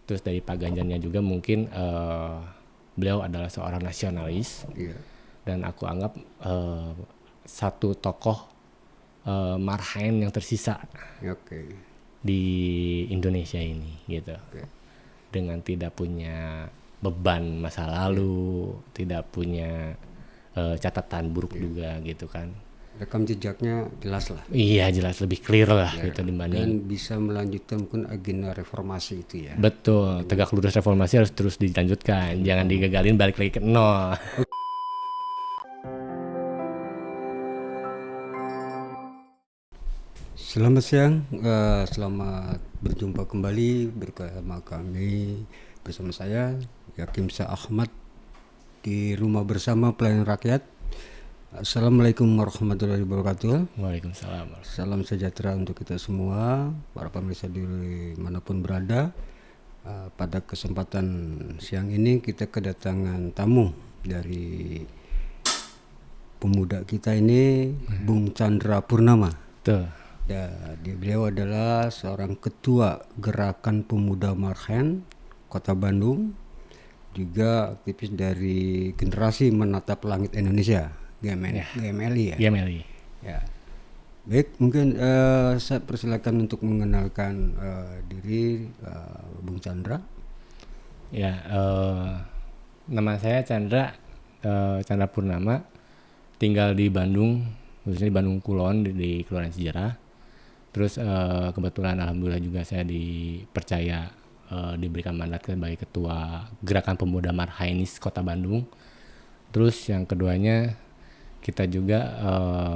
Terus dari Pak Ganjarnya juga mungkin beliau adalah seorang nasionalis dan aku anggap satu tokoh marhaen yang tersisa di Indonesia ini gitu. Dengan tidak punya beban masa lalu, tidak punya catatan buruk juga gitu kan. Rekam jejaknya jelas lah. Iya jelas, lebih clear lah gitu dibanding. Dan bisa melanjutkan mungkin agenda reformasi itu ya. Betul, tegak lurus reformasi harus terus dilanjutkan, jangan digagalin balik lagi ke nol. Selamat siang, selamat berjumpa kembali bersama kami, bersama saya Yakim Sa Ahmad di Rumah Bersama Pelayan Rakyat. Assalamualaikum warahmatullahi wabarakatuh. Waalaikumsalam. Salam sejahtera untuk kita semua, para pemirsa di manapun berada. Pada kesempatan siang ini kita kedatangan tamu dari pemuda kita ini, Bung Chandra Purnama. Tuh. Beliau adalah seorang ketua Gerakan Pemuda Marhaen Kota Bandung, juga aktivis dari Generasi Menatap Langit Indonesia, GMLI ya. GMLI. Ya. Baik, mungkin saya persilakan untuk mengenalkan diri Bung Chandra. Ya, nama saya Chandra Purnama, tinggal di Bandung, khususnya di Bandung Kulon, di Kelurahan Sejarah. Terus kebetulan alhamdulillah juga saya dipercaya diberikan mandat sebagai ketua Gerakan Pemuda Marhaenis Kota Bandung. Terus yang keduanya kita juga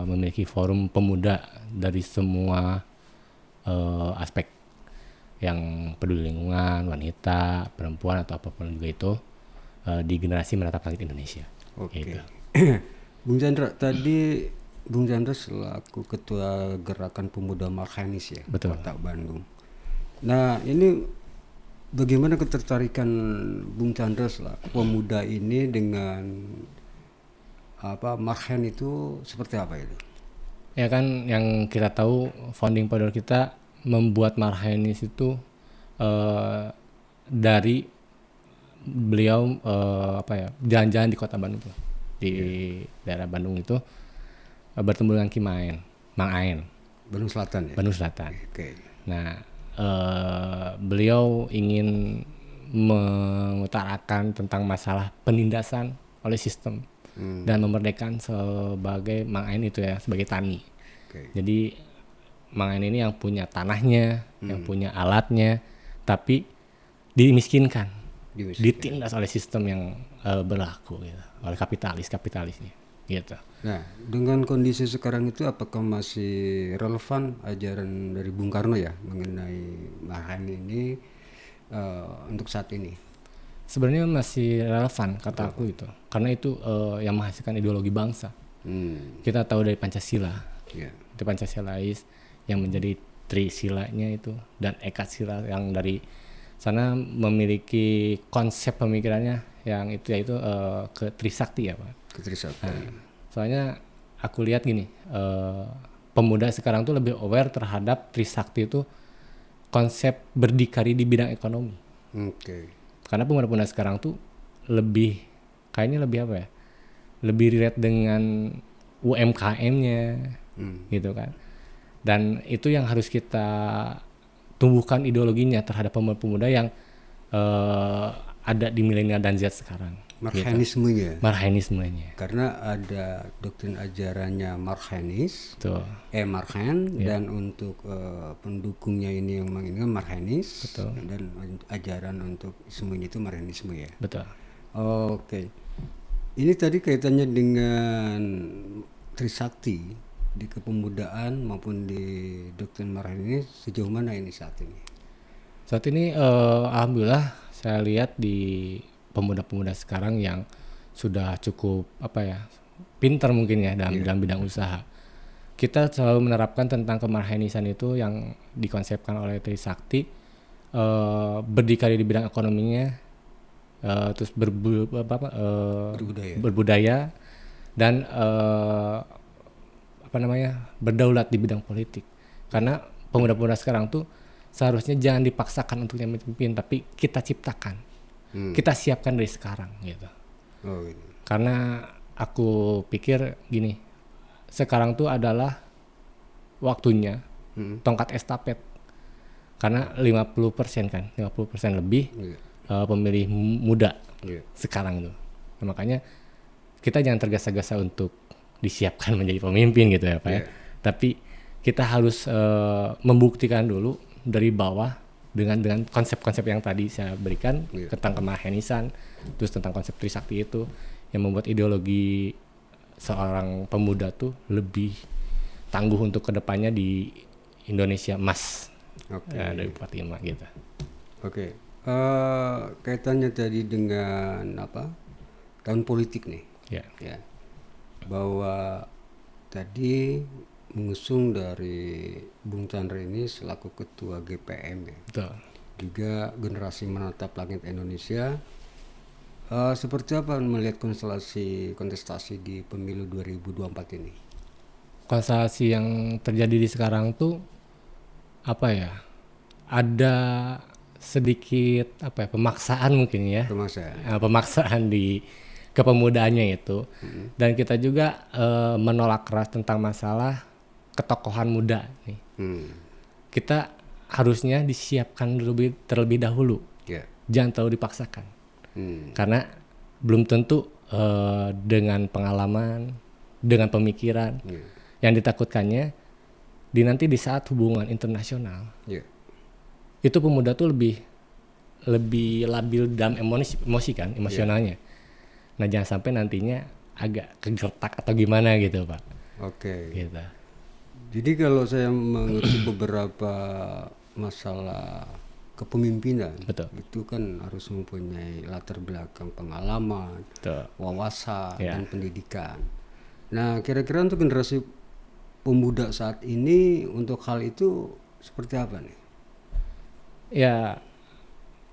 memiliki forum pemuda dari semua aspek yang peduli lingkungan, wanita, perempuan atau apapun juga itu di Generasi Menatap Langit Indonesia. Oke. Gitu. Bung Chandra, tadi Bung Chandra selaku ketua Gerakan Pemuda Marhaenis ya, Betul. Kota Bandung. Nah, ini bagaimana ketertarikan Bung Chandra selaku pemuda ini dengan Marhaen itu seperti apa itu? Ya kan yang kita tahu founding father kita membuat Marhaenis itu dari beliau jalan-jalan di Kota Bandung tuh, di daerah Bandung itu bertemu dengan Mang Aen. Bandung Selatan ya? Bandung Selatan. Oke. Nah, beliau ingin mengutarakan tentang masalah penindasan oleh sistem dan memerdekakan sebagai Mang Aen itu ya, sebagai tani. Jadi Mang Aen ini yang punya tanahnya, yang punya alatnya, tapi dimiskinkan, ditindas oleh sistem yang berlaku gitu, oleh kapitalisnya gitu. Nah, dengan kondisi sekarang itu apakah masih relevan ajaran dari Bung Karno ya mengenai Marhaen ini untuk saat ini? Sebenarnya masih relevan kata aku itu, karena itu yang menghasilkan ideologi bangsa. Kita tahu dari Pancasila, itu Pancasilais yang menjadi Trisilanya itu, dan Ekasila yang dari sana memiliki konsep pemikirannya yang itu yaitu ke Trisakti ya Pak. Ke Trisakti. Soalnya aku lihat gini, pemuda sekarang tuh lebih aware terhadap Trisakti itu konsep berdikari di bidang ekonomi. Karena pemuda-pemuda sekarang tuh kayaknya lebih apa ya? Lebih relate dengan UMKM-nya gitu kan. Dan itu yang harus kita tumbuhkan ideologinya terhadap pemuda-pemuda yang ada di milenial dan Z sekarang. Marhaenismenya. Marhaenismenya. Karena ada doktrin ajarannya Marhaenis, Marhaen, dan untuk pendukungnya ini yang menginginkan Marhaenis, dan ajaran untuk semuanya itu Marhaenisme ya. Betul. Oke. Ini tadi kaitannya dengan Trisakti di kepemudaan maupun di doktrin Marhaen ini sejauh mana ini saat ini? Saat ini alhamdulillah saya lihat di pemuda-pemuda sekarang yang sudah cukup pintar mungkin ya dalam bidang usaha. Kita selalu menerapkan tentang kemarhaenisan itu yang dikonsepkan oleh Trisakti, berdikari di bidang ekonominya, terus berbudaya dan berdaulat di bidang politik. Karena pemuda-pemuda sekarang tuh seharusnya jangan dipaksakan untuk yang memimpin, tapi kita ciptakan, kita siapkan dari sekarang gitu. Oh, gitu. Karena aku pikir gini, sekarang tuh adalah waktunya tongkat estafet. Karena 50% kan, 50% lebih pemilih muda sekarang itu. Nah, makanya kita jangan tergesa-gesa untuk disiapkan menjadi pemimpin gitu ya Pak ya. Tapi kita harus membuktikan dulu dari bawah dengan konsep-konsep yang tadi saya berikan tentang kemahenisan, terus tentang konsep Trisakti itu yang membuat ideologi seorang pemuda tuh lebih tangguh untuk kedepannya di Indonesia emas. Dari 45 gitu. Oke. Kaitannya tadi dengan apa? Tahun politik nih. Ya. Bahwa tadi mengusung dari Bung Chandra ini selaku ketua GPM ya. Betul. Juga generasi menatap langit Indonesia. Seperti apa melihat konstelasi kontestasi di pemilu 2024 ini? Konstelasi yang terjadi di sekarang tuh apa ya? Ada sedikit apa ya, pemaksaan mungkin ya. Pemaksaan di kepemudaannya itu. Dan kita juga menolak keras tentang masalah ketokohan muda nih. Kita harusnya disiapkan terlebih dahulu. Jangan terlalu dipaksakan. Karena belum tentu dengan pengalaman, dengan pemikiran yang ditakutkannya nanti di saat hubungan internasional itu pemuda tuh lebih labil dalam emosi kan, emosionalnya. Nah jangan sampai nantinya agak kegertak atau gimana gitu Pak. Oke. Gitu. Jadi kalau saya mengerti beberapa masalah kepemimpinan, itu kan harus mempunyai latar belakang pengalaman, wawasan dan pendidikan. Nah kira-kira untuk generasi pemuda saat ini untuk hal itu seperti apa nih? Ya,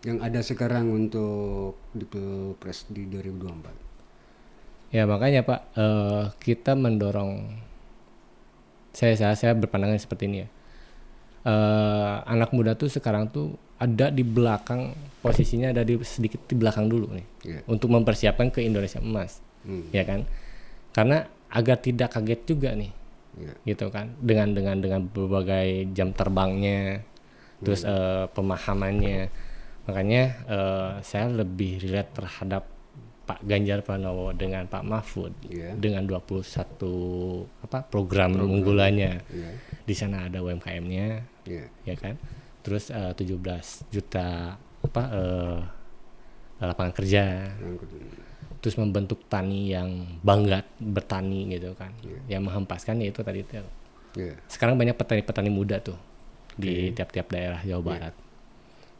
yang ada sekarang untuk di Pilpres di 2024. Ya makanya Pak, kita mendorong, saya berpandangan seperti ini ya. Anak muda tuh sekarang tuh ada di belakang, posisinya ada sedikit di belakang dulu nih, untuk mempersiapkan ke Indonesia emas, ya kan? Karena agar tidak kaget juga nih, gitu kan? Dengan berbagai jam terbangnya, terus pemahamannya. Makanya saya lebih relate terhadap Pak Ganjar Pranowo dengan Pak Mahfud dengan 21 program unggulannya. Di sana ada UMKM-nya, ya kan? Terus 17 juta lapangan kerja. Terus membentuk tani yang bangga bertani gitu kan. Yang menghempaskan yaitu tadi itu. Sekarang banyak petani-petani muda tuh di tiap-tiap daerah Jawa Barat.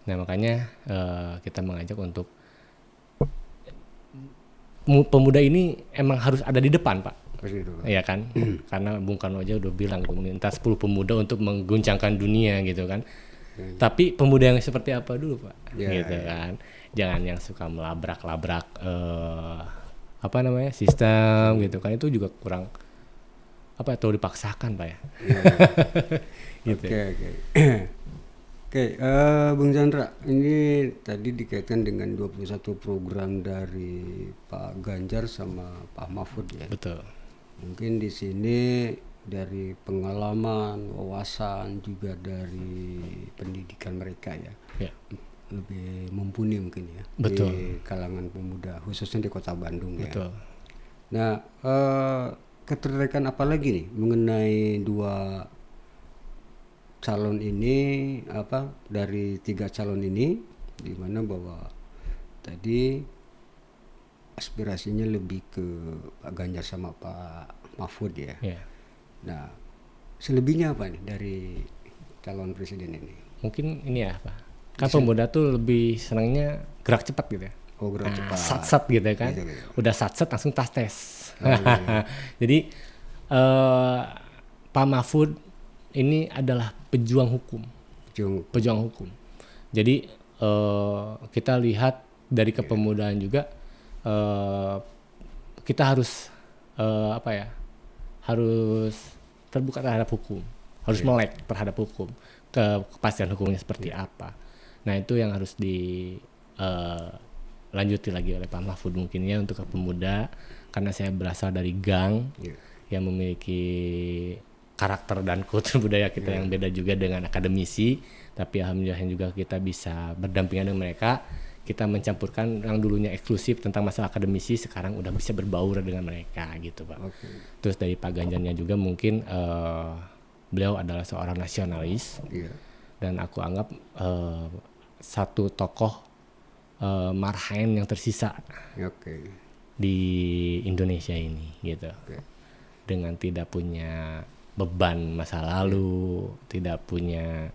Nah makanya kita mengajak untuk pemuda ini emang harus ada di depan Pak, ya kan? Karena Bung Karno aja udah bilang minta 10 pemuda untuk mengguncangkan dunia gitu kan. Tapi pemuda yang seperti apa dulu Pak, gitu kan? Jangan yang suka melabrak-labrak sistem gitu kan, itu juga kurang terlalu dipaksakan Pak ya. Gitu. Oke, Bung Chandra, ini tadi dikaitkan dengan 21 program dari Pak Ganjar sama Pak Mahfud ya. Betul. Mungkin di sini dari pengalaman, wawasan, juga dari pendidikan mereka ya. Lebih mumpuni mungkin ya. Betul. Di kalangan pemuda, khususnya di Kota Bandung ya. Betul. Nah, ketertarikan apa lagi nih mengenai dua calon ini, dari 3 calon ini, di mana bahwa tadi aspirasinya lebih ke Pak Ganjar sama Pak Mahfud ya. Nah, selebihnya apa nih dari calon presiden ini? Mungkin ini ya Pak, kan pemuda tuh lebih senangnya gerak cepat gitu ya. Gerak cepat. Sat-sat gitu kan. Gitu. Udah sat-sat langsung tes. Jadi Pak Mahfud ini adalah pejuang hukum. Jadi kita lihat dari kepemudaan juga, kita harus harus terbuka terhadap hukum, harus melek terhadap hukum. kepastian hukumnya seperti apa. Nah itu yang harus dilanjuti lagi oleh Pak Mahfud mungkin ya untuk pemuda, karena saya berasal dari gang yang memiliki karakter dan kultur budaya kita yang beda juga dengan akademisi, tapi alhamdulillah juga kita bisa berdampingan dengan mereka. Kita mencampurkan yang dulunya eksklusif tentang masalah akademisi, sekarang udah bisa berbaur dengan mereka gitu Pak. Terus dari Pak Ganjarnya juga mungkin beliau adalah seorang nasionalis, dan aku anggap satu tokoh marhaen yang tersisa di Indonesia ini gitu, dengan tidak punya beban masa lalu, tidak punya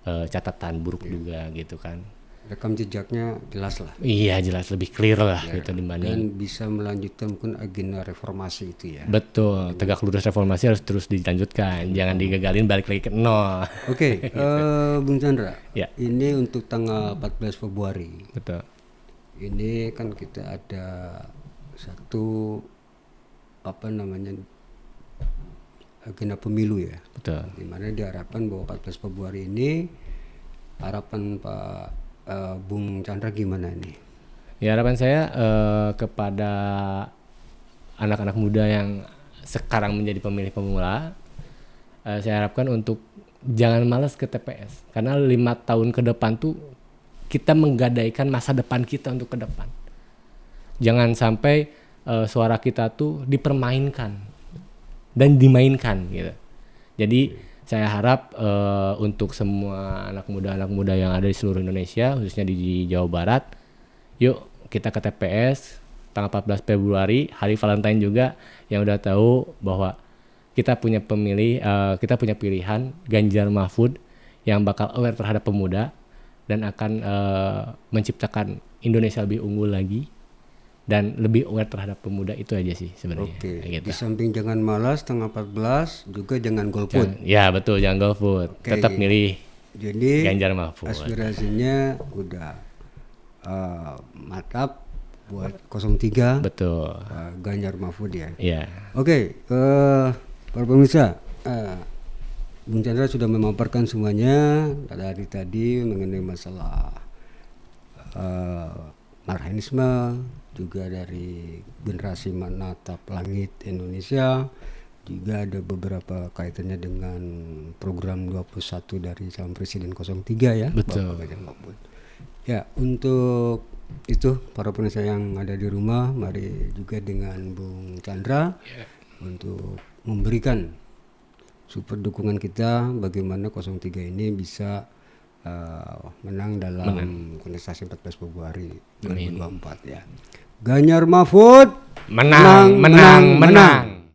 catatan buruk juga gitu kan. Rekam jejaknya jelas lah. Iya jelas, lebih clear lah gitu dibanding. Dan bisa melanjutkan mungkin agenda reformasi itu ya. Betul, tegak lurus reformasi harus terus dilanjutkan, jangan digagalin balik lagi ke nol. Oke, Bung Chandra, Ya. ini untuk tanggal 14 Februari. Betul. Ini kan kita ada satu agenda pemilu ya. Betul. Dimana diharapkan bahwa 14 Februari ini harapan Pak Bung Chandra gimana nih? Ya harapan saya kepada anak-anak muda yang sekarang menjadi pemilih pemula, saya harapkan untuk jangan malas ke TPS, karena 5 tahun ke depan tuh kita menggadaikan masa depan kita untuk ke depan. Jangan sampai suara kita tuh dipermainkan dan dimainkan gitu. Jadi saya harap untuk semua anak muda yang ada di seluruh Indonesia, khususnya di Jawa Barat, yuk kita ke TPS tanggal 14 Februari, hari Valentine juga, yang udah tahu bahwa kita punya kita punya pilihan Ganjar Mahfud yang bakal aware terhadap pemuda dan akan menciptakan Indonesia lebih unggul lagi dan lebih aware terhadap pemuda. Itu aja sih sebenarnya. Oke. Gitu. Di samping jangan malas tanggal 14 juga jangan golput. Ya betul, jangan golput. Tetap milih Jadi Ganjar Mahfud. aspirasinya udah mantap buat 03. Betul. Ganjar Mahfud ya. Iya. Oke, para pemirsa, Bung Chandra sudah memaparkan semuanya dari tadi mengenai masalah marhaenisme, juga dari generasi menatap langit Indonesia, juga ada beberapa kaitannya dengan program 21 dari calon presiden 03 ya. Betul. Bapak Ganjar Mahfud. Ya, untuk itu para pemirsa yang ada di rumah, mari juga dengan Bung Chandra untuk memberikan support dukungan kita bagaimana 03 ini bisa menang dalam kontestasi 14 Februari 2024 ya. Ganjar Mahfud Menang.